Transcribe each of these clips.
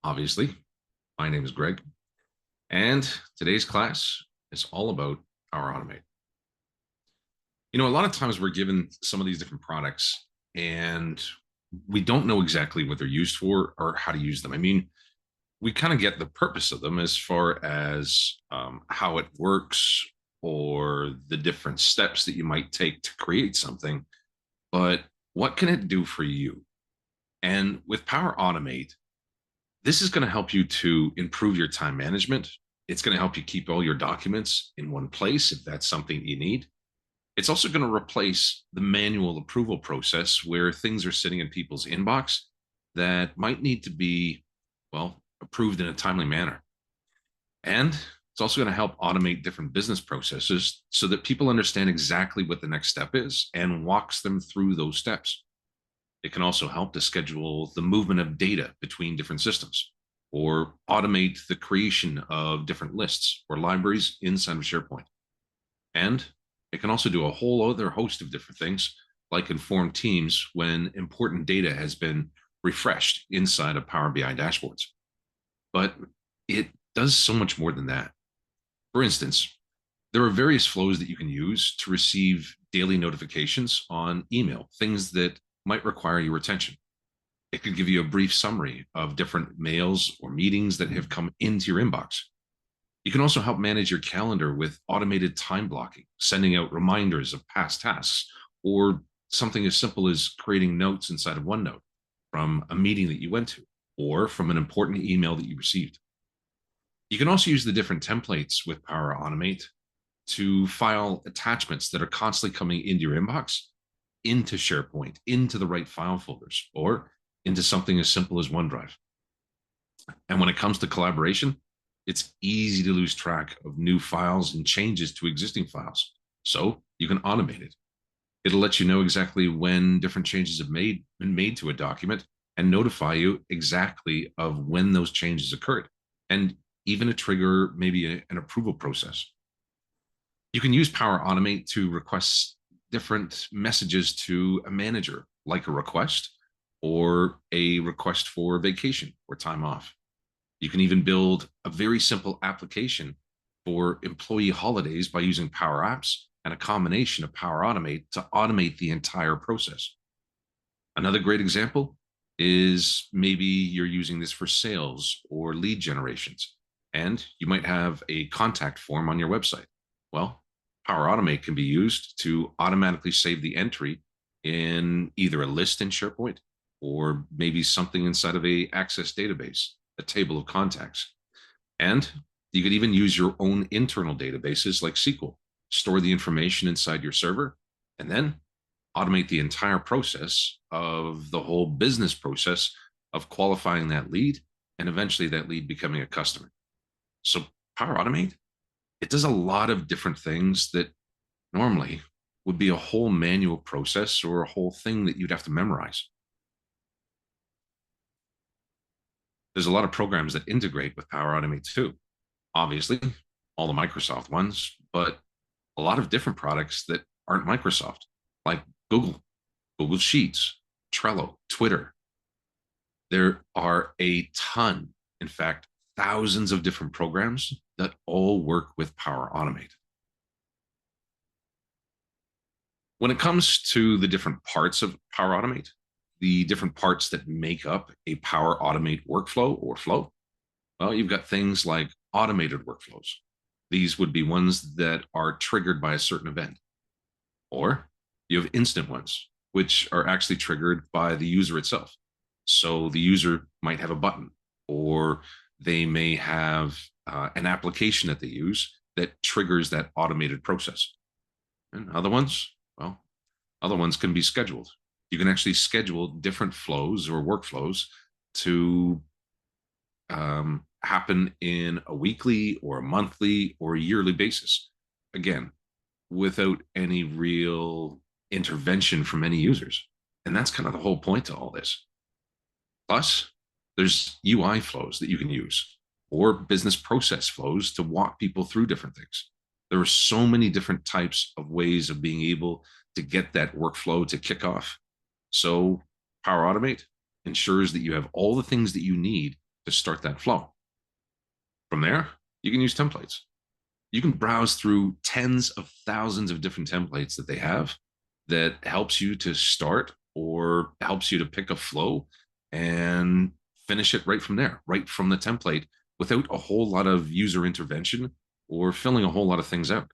Obviously. My name is Greg, and today's class is all about Power Automate. A lot of times we're given some of these different products and we don't know exactly what they're used for or how to use them. We kind of get the purpose of them as far as how it works or the different steps that you might take to create something, but what can it do for you? And with Power Automate, this is going to help you to improve your time management. It's going to help you keep all your documents in one place if that's something you need. It's also going to replace the manual approval process where things are sitting in people's inbox that might need to be, well, approved in a timely manner. And it's also going to help automate different business processes so that people understand exactly what the next step is and walks them through those steps. It can also help to schedule the movement of data between different systems or automate the creation of different lists or libraries inside of SharePoint. And it can also do a whole other host of different things, like inform teams when important data has been refreshed inside of Power BI dashboards. But it does so much more than that. For instance, there are various flows that you can use to receive daily notifications on email, things that might require your attention. It could give you a brief summary of different mails or meetings that have come into your inbox. You can also help manage your calendar with automated time blocking, sending out reminders of past tasks, or something as simple as creating notes inside of OneNote from a meeting that you went to or from an important email that you received. You can also use the different templates with Power Automate to file attachments that are constantly coming into your inbox, into SharePoint, into the right file folders, or into something as simple as OneDrive. And when it comes to collaboration, it's easy to lose track of new files and changes to existing files. So you can automate it. It'll let you know exactly when different changes have been made to a document and notify you exactly of when those changes occurred, and even a trigger maybe an approval process. You can use Power Automate to request different messages to a manager, like a request or a request for vacation or time off. You can even build a very simple application for employee holidays by using Power Apps and a combination of Power Automate to automate the entire process. Another great example is maybe you're using this for sales or lead generations, and you might have a contact form on your website. Well, Power Automate can be used to automatically save the entry in either a list in SharePoint or maybe something inside of a Access database, a table of contacts. And you could even use your own internal databases like SQL, store the information inside your server, and then automate the entire process of the whole business process of qualifying that lead and eventually that lead becoming a customer. So Power Automate, it does a lot of different things that normally would be a whole manual process or a whole thing that you'd have to memorize. There's a lot of programs that integrate with Power Automate too. Obviously, all the Microsoft ones, but a lot of different products that aren't Microsoft, like Google Sheets, Trello, Twitter. There are a ton, in fact, thousands of different programs that all work with Power Automate. When it comes to the different parts of Power Automate, the different parts that make up a Power Automate workflow or flow, well, you've got things like automated workflows. These would be ones that are triggered by a certain event. Or you have instant ones, which are actually triggered by the user itself. So the user might have a button, or they may have an application that they use that triggers that automated process. And other ones, well, other ones can be scheduled. You can actually schedule different flows or workflows to happen in a weekly or a monthly or a yearly basis. Again, without any real intervention from any users. And that's kind of the whole point to all this. Plus, there's UI flows that you can use or business process flows to walk people through different things. There are so many different types of ways of being able to get that workflow to kick off. So Power Automate ensures that you have all the things that you need to start that flow. From there, you can use templates. You can browse through tens of thousands of different templates that they have that helps you to start or helps you to pick a flow and finish it right from there, right from the template without a whole lot of user intervention or filling a whole lot of things out.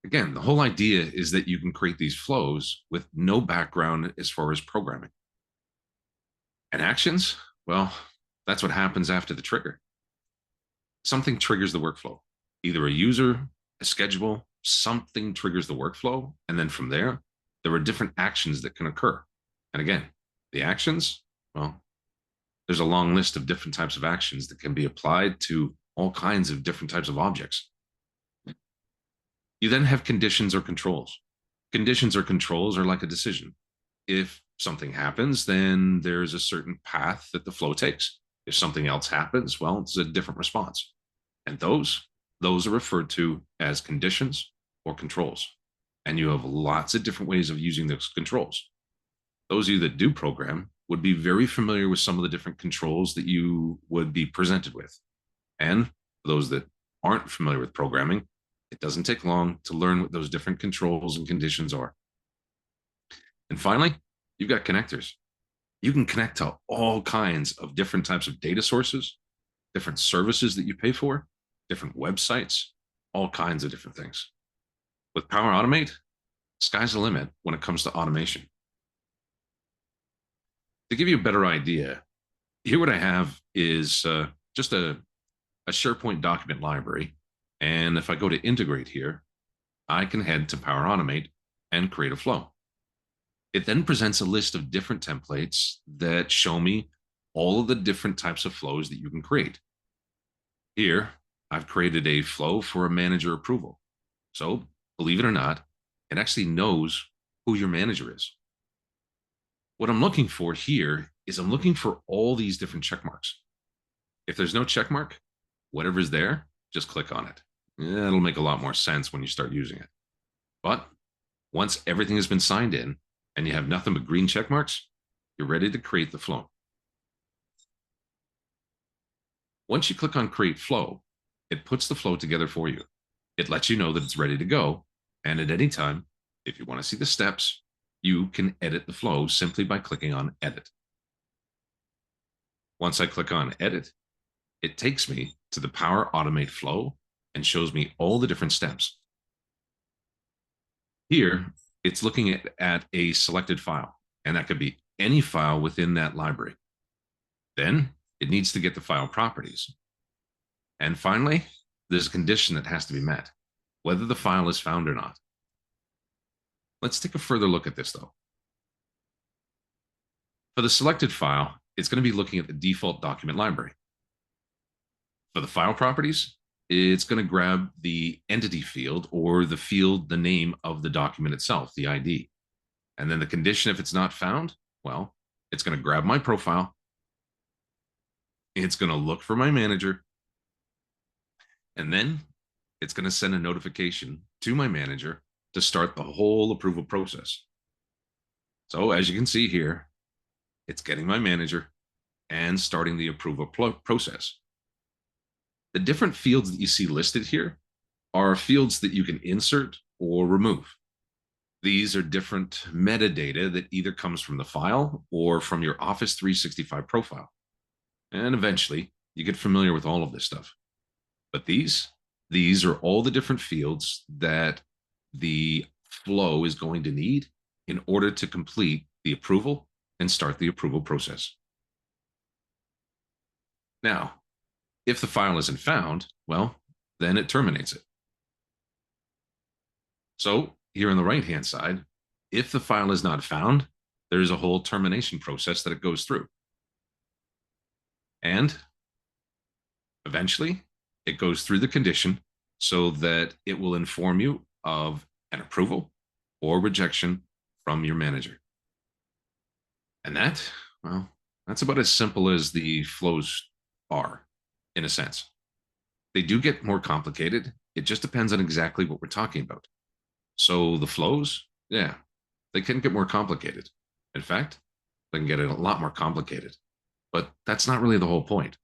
Again, the whole idea is that you can create these flows with no background as far as programming. And actions, well, that's what happens after the trigger. Something triggers the workflow, either a user, a schedule, something triggers the workflow. And then from there are different actions that can occur. And again, the actions, well, there's a long list of different types of actions that can be applied to all kinds of different types of objects. You then have conditions or controls. Conditions or controls are like a decision. If something happens, then there's a certain path that the flow takes. If something else happens, well, it's a different response. And those are referred to as conditions or controls. And you have lots of different ways of using those controls. Those of you that do program would be very familiar with some of the different controls that you would be presented with. And for those that aren't familiar with programming, it doesn't take long to learn what those different controls and conditions are. And finally, you've got connectors. You can connect to all kinds of different types of data sources, different services that you pay for, different websites, all kinds of different things. With Power Automate, sky's the limit when it comes to automation. To give you a better idea, here what I have is just a SharePoint document library. And if I go to integrate here, I can head to Power Automate and create a flow. It then presents a list of different templates that show me all of the different types of flows that you can create. Here, I've created a flow for a manager approval. So, believe it or not, it actually knows who your manager is. What I'm looking for here is I'm looking for all these different check marks. If there's no check mark, whatever's there, just click on it. It'll make a lot more sense when you start using it. But once everything has been signed in and you have nothing but green check marks, you're ready to create the flow. Once you click on Create Flow, it puts the flow together for you. It lets you know that it's ready to go. And at any time, if you want to see the steps, you can edit the flow simply by clicking on Edit. Once I click on Edit, it takes me to the Power Automate flow and shows me all the different steps. Here, it's looking at a selected file, and that could be any file within that library. Then it needs to get the file properties. And finally, there's a condition that has to be met, whether the file is found or not. Let's take a further look at this, though. For the selected file, it's going to be looking at the default document library. For the file properties, it's going to grab the entity field or the field, the name of the document itself, the ID. And then the condition, if it's not found, well, it's going to grab my profile. It's going to look for my manager. And then it's going to send a notification to my manager to start the whole approval process. So as you can see here, it's getting my manager and starting the approval process. The different fields that you see listed here are fields that you can insert or remove. These are different metadata that either comes from the file or from your Office 365 profile. And eventually, you get familiar with all of this stuff. But these are all the different fields that the flow is going to need in order to complete the approval and start the approval process. Now, if the file isn't found, well, then it terminates it. So here on the right-hand side, if the file is not found, there's a whole termination process that it goes through. And eventually, it goes through the condition so that it will inform you of an approval or rejection from your manager. And that, well, that's about as simple as the flows are, in a sense. They do get more complicated. It just depends on exactly what we're talking about. So the flows, yeah, they can get more complicated. In fact, they can get a lot more complicated. But that's not really the whole point.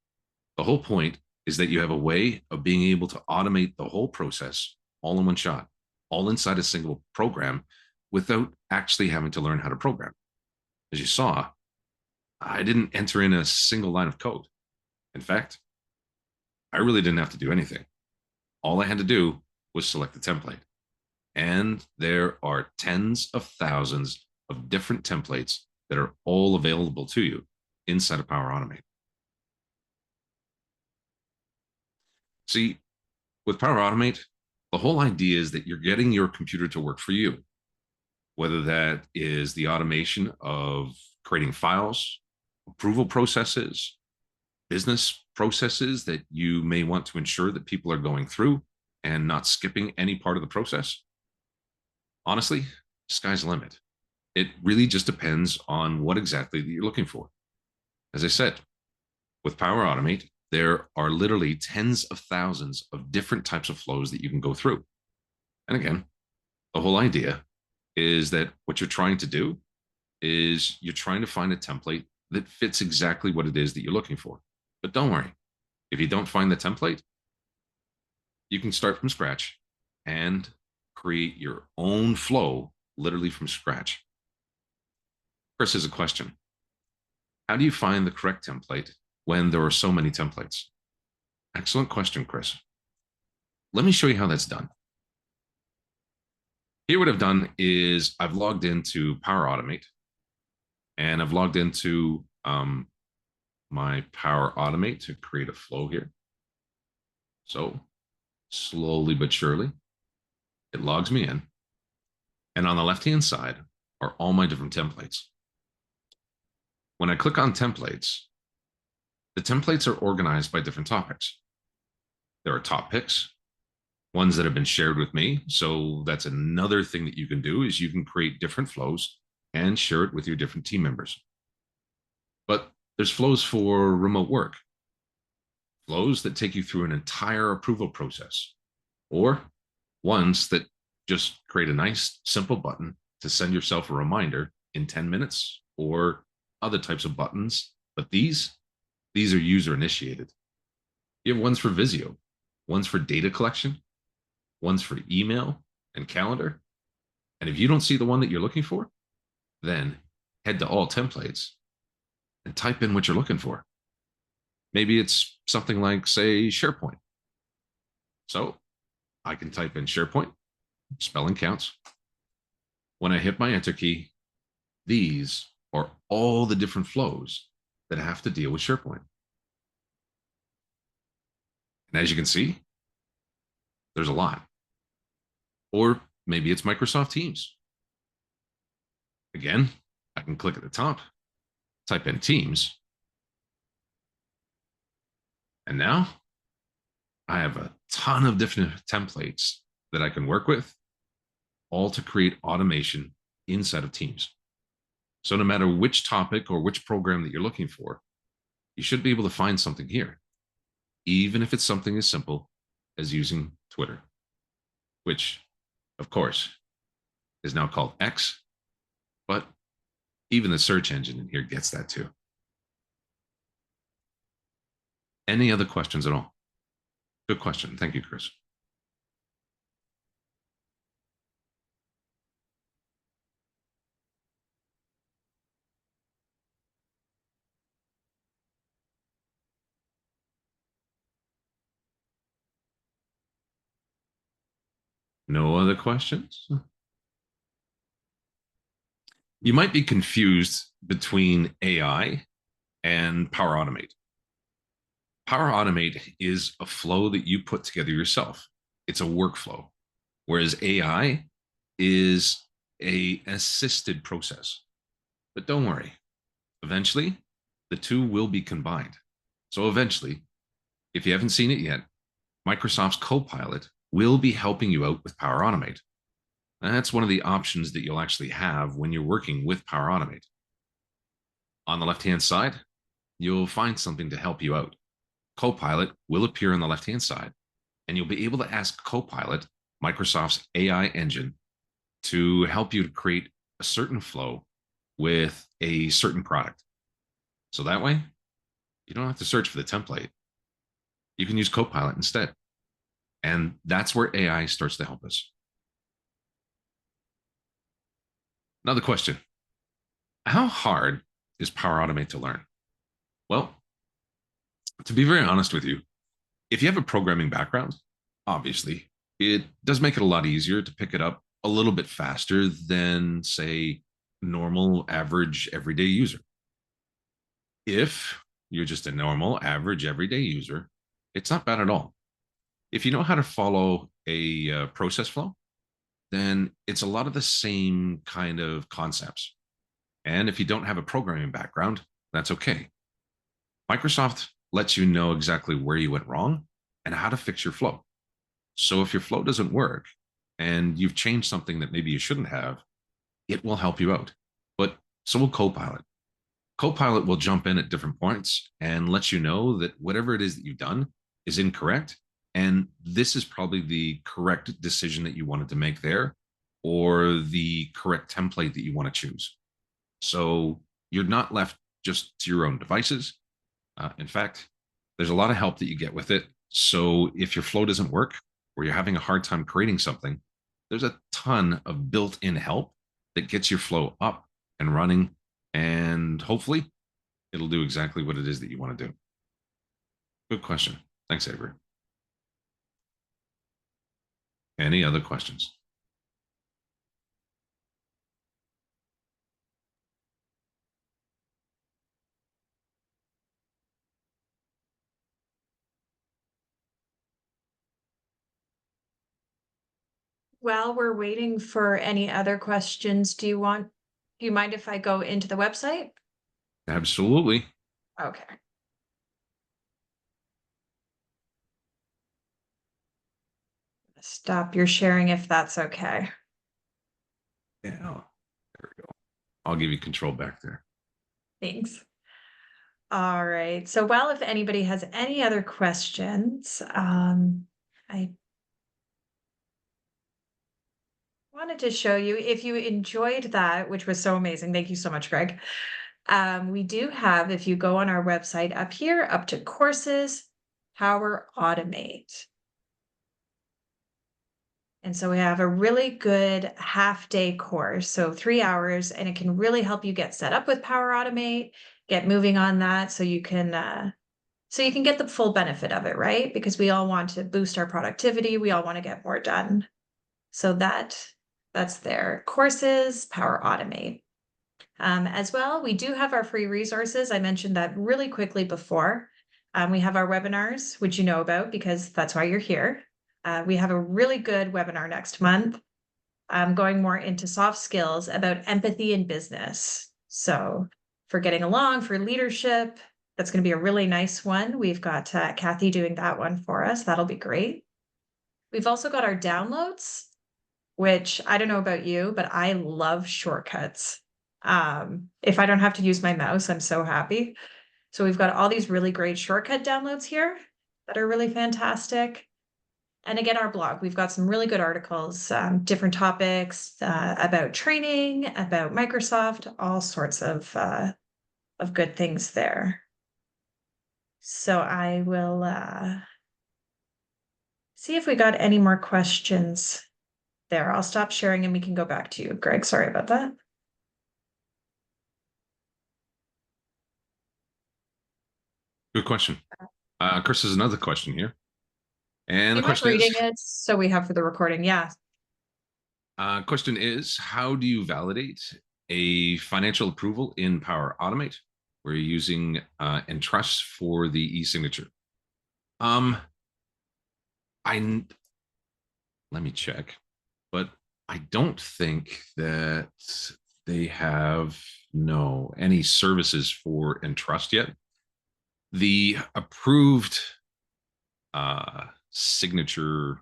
The whole point is that you have a way of being able to automate the whole process all in one shot, all inside a single program without actually having to learn how to program. As you saw, I didn't enter in a single line of code. In fact, I really didn't have to do anything. All I had to do was select the template. And there are tens of thousands of different templates that are all available to you inside of Power Automate. See, with Power Automate, the whole idea is that you're getting your computer to work for you, whether that is the automation of creating files, approval processes, business processes that you may want to ensure that people are going through and not skipping any part of the process. Honestly, sky's the limit. It really just depends on what exactly that you're looking for. As I said, with Power Automate, there are literally tens of thousands of different types of flows that you can go through. And again, the whole idea is that what you're trying to do is you're trying to find a template that fits exactly what it is that you're looking for. But don't worry, if you don't find the template, you can start from scratch and create your own flow literally from scratch. Chris has a question. How do you find the correct template when there are so many templates? Excellent question, Chris. Let me show you how that's done. Here, what I've done is I've logged into Power Automate and I've logged into my Power Automate to create a flow here. So slowly but surely, it logs me in. And on the left-hand side are all my different templates. When I click on templates, the templates are organized by different topics. There are top picks, ones that have been shared with me. So that's another thing that you can do is you can create different flows and share it with your different team members. But there's flows for remote work, flows that take you through an entire approval process, or ones that just create a nice, simple button to send yourself a reminder in 10 minutes, or other types of buttons. But these are user initiated. You have ones for Visio, ones for data collection, ones for email and calendar. And if you don't see the one that you're looking for, then head to all templates and type in what you're looking for. Maybe it's something like, say, SharePoint. So I can type in SharePoint, spelling counts. When I hit my enter key, these are all the different flows that have to deal with SharePoint. And as you can see, there's a lot. Or maybe it's Microsoft Teams. Again, I can click at the top, type in Teams. And now I have a ton of different templates that I can work with, all to create automation inside of Teams. So no matter which topic or which program that you're looking for, you should be able to find something here, even if it's something as simple as using Twitter, which, of course, is now called X, but even the search engine in here gets that too. Any other questions at all? Good question. Thank you, Chris. No other questions? You might be confused between AI and Power Automate. Power Automate is a flow that you put together yourself. It's a workflow, whereas AI is an assisted process. But don't worry, eventually the two will be combined. So eventually, if you haven't seen it yet, Microsoft's Copilot will be helping you out with Power Automate. And that's one of the options that you'll actually have when you're working with Power Automate. On the left-hand side, you'll find something to help you out. Copilot will appear on the left-hand side, and you'll be able to ask Copilot, Microsoft's AI engine, to help you to create a certain flow with a certain product. So that way, you don't have to search for the template. You can use Copilot instead. And that's where AI starts to help us. Another question. How hard is Power Automate to learn? Well, to be very honest with you, if you have a programming background, obviously, it does make it a lot easier to pick it up a little bit faster than, say, normal, average, everyday user. If you're just a normal, average, everyday user, it's not bad at all. If you know how to follow a process flow, then it's a lot of the same kind of concepts. And if you don't have a programming background, that's okay. Microsoft lets you know exactly where you went wrong and how to fix your flow. So if your flow doesn't work and you've changed something that maybe you shouldn't have, it will help you out. But so will Copilot. Copilot will jump in at different points and let you know that whatever it is that you've done is incorrect. And this is probably the correct decision that you wanted to make there, or the correct template that you want to choose. So you're not left just to your own devices. In fact, there's a lot of help that you get with it. So if your flow doesn't work, or you're having a hard time creating something, there's a ton of built-in help that gets your flow up and running. And hopefully it'll do exactly what it is that you want to do. Good question. Thanks, Avery. Any other questions? While we're waiting for any other questions, do you mind if I go into the website? Absolutely. Okay. Stop your sharing if that's okay. Yeah. There we go. I'll give you control back there. Thanks. All right. So, well, if anybody has any other questions, I wanted to show you, if you enjoyed that, which was so amazing. Thank you so much, Greg. We do have, if you go on our website up here, up to courses, Power Automate. And so we have a really good half-day course, so 3 hours, and it can really help you get set up with Power Automate, get moving on that so you can get the full benefit of it, right? Because we all want to boost our productivity, we all want to get more done. So that's there. Courses, Power Automate. As well, we do have our free resources. I mentioned that really quickly before. We have our webinars, which you know about because that's why you're here. We have a really good webinar next month, going more into soft skills about empathy in business. So for getting along, for leadership, that's going to be a really nice one. We've got Kathy doing that one for us. That'll be great. We've also got our downloads, which I don't know about you, but I love shortcuts. If I don't have to use my mouse, I'm so happy. So we've got all these really great shortcut downloads here that are really fantastic. And again, our blog, we've got some really good articles, different topics about training, about Microsoft, all sorts of good things there. So I will see if we got any more questions there. I'll stop sharing and we can go back to you, Greg. Sorry about that. Good question. Chris has another question here. And the question reading is, it so we have for the recording. Yeah. Question is, how do you validate a financial approval in Power Automate where you're using Entrust for the e-signature? Let me check, but I don't think that they have any services for Entrust yet. The approved signature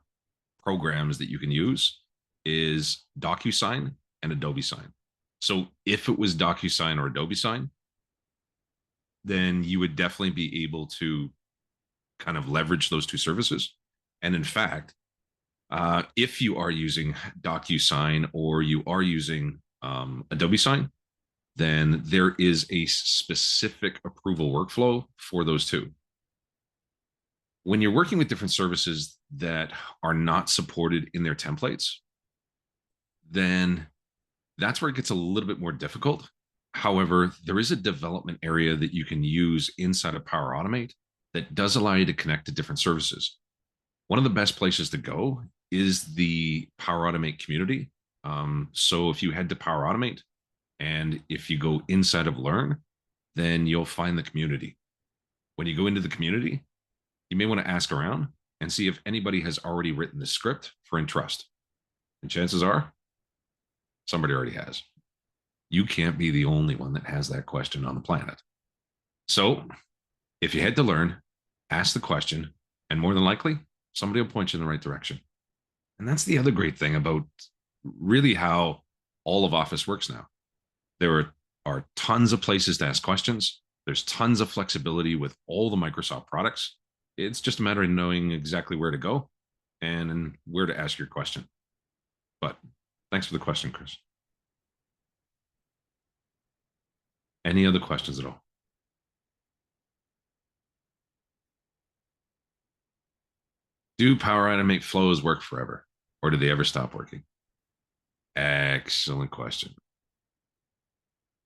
programs that you can use is DocuSign and Adobe Sign. So if it was DocuSign or Adobe Sign, then you would definitely be able to kind of leverage those two services. And in fact, if you are using DocuSign or you are using Adobe Sign, then there is a specific approval workflow for those two. When you're working with different services that are not supported in their templates, then that's where it gets a little bit more difficult. However, there is a development area that you can use inside of Power Automate that does allow you to connect to different services. One of the best places to go is the Power Automate community. So if you head to Power Automate and if you go inside of Learn, then you'll find the community. When you go into the community, you may want to ask around and see if anybody has already written the script for Entrust. And chances are somebody already has. You can't be the only one that has that question on the planet. So if you head to Learn, ask the question, and more than likely, somebody will point you in the right direction. And that's the other great thing about really how all of Office works now. There are tons of places to ask questions. There's tons of flexibility with all the Microsoft products. It's just a matter of knowing exactly where to go and where to ask your question. But thanks for the question, Chris. Any other questions at all? Do Power Automate flows work forever, or do they ever stop working? Excellent question.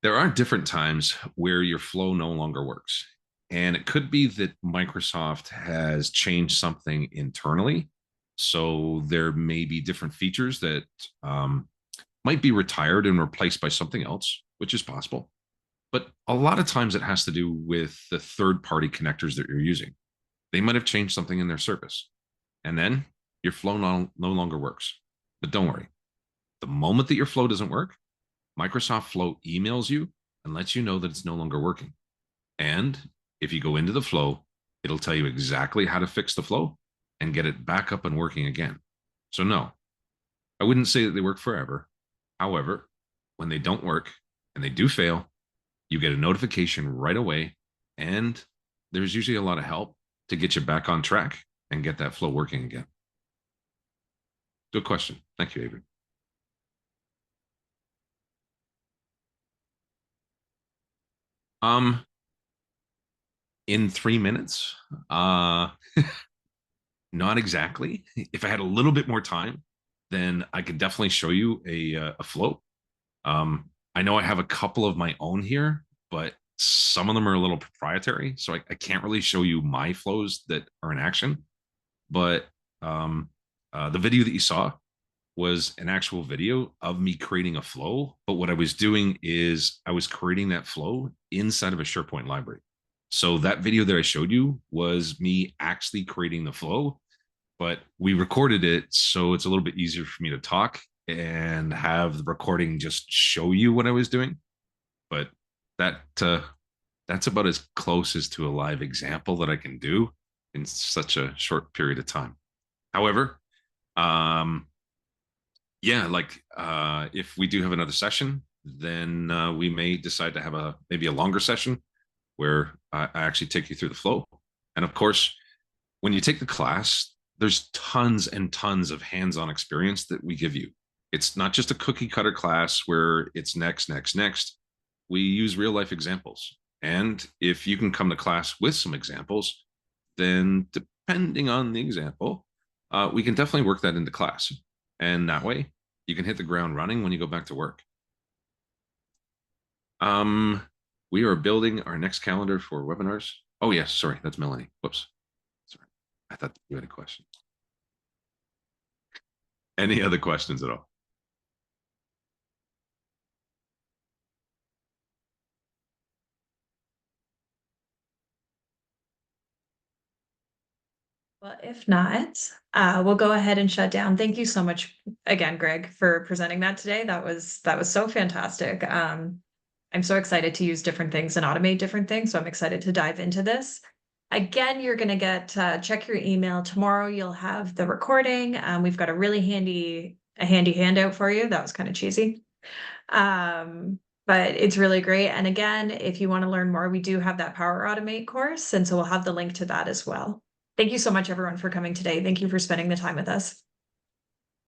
There are different times where your flow no longer works. And it could be that Microsoft has changed something internally. So there may be different features that might be retired and replaced by something else, which is possible. But a lot of times it has to do with the third-party connectors that you're using. They might have changed something in their service. And then your flow no longer works. But don't worry. The moment that your flow doesn't work, Microsoft Flow emails you and lets you know that it's no longer working. And if you go into the flow, it'll tell you exactly how to fix the flow and get it back up and working again. So no, I wouldn't say that they work forever. However, when they don't work and they do fail, you get a notification right away. And there's usually a lot of help to get you back on track and get that flow working again. Good question. Thank you, Avery. In 3 minutes, not exactly. If I had a little bit more time, then I could definitely show you a flow. I know I have a couple of my own here, but some of them are a little proprietary, so I can't really show you my flows that are in action. But the video that you saw was an actual video of me creating a flow. But what I was doing is I was creating that flow inside of a SharePoint library. So that video that I showed you was me actually creating the flow, but we recorded it so it's a little bit easier for me to talk and have the recording just show you what I was doing. But that's about as close as to a live example that I can do in such a short period of time. However, yeah, like if we do have another session, then we may decide to have maybe a longer session where I actually take you through the flow. And of course, when you take the class, there's tons and tons of hands-on experience that we give you. It's not just a cookie cutter class where it's next, next, next. We use real life examples. And if you can come to class with some examples, then depending on the example, we can definitely work that into class. And that way you can hit the ground running when you go back to work. We are building our next calendar for webinars. Oh, yes. Sorry. That's Melanie. Whoops. Sorry. I thought you had a question. Any other questions at all? Well, if not, we'll go ahead and shut down. Thank you so much again, Greg, for presenting that today. That was so fantastic. I'm so excited to use different things and automate different things. So I'm excited to dive into this. Again, you're going to get check your email tomorrow. You'll have the recording. We've got a really handy handout for you. That was kind of cheesy. But it's really great. And again, if you want to learn more, we do have that Power Automate course. And so we'll have the link to that as well. Thank you so much, everyone, for coming today. Thank you for spending the time with us.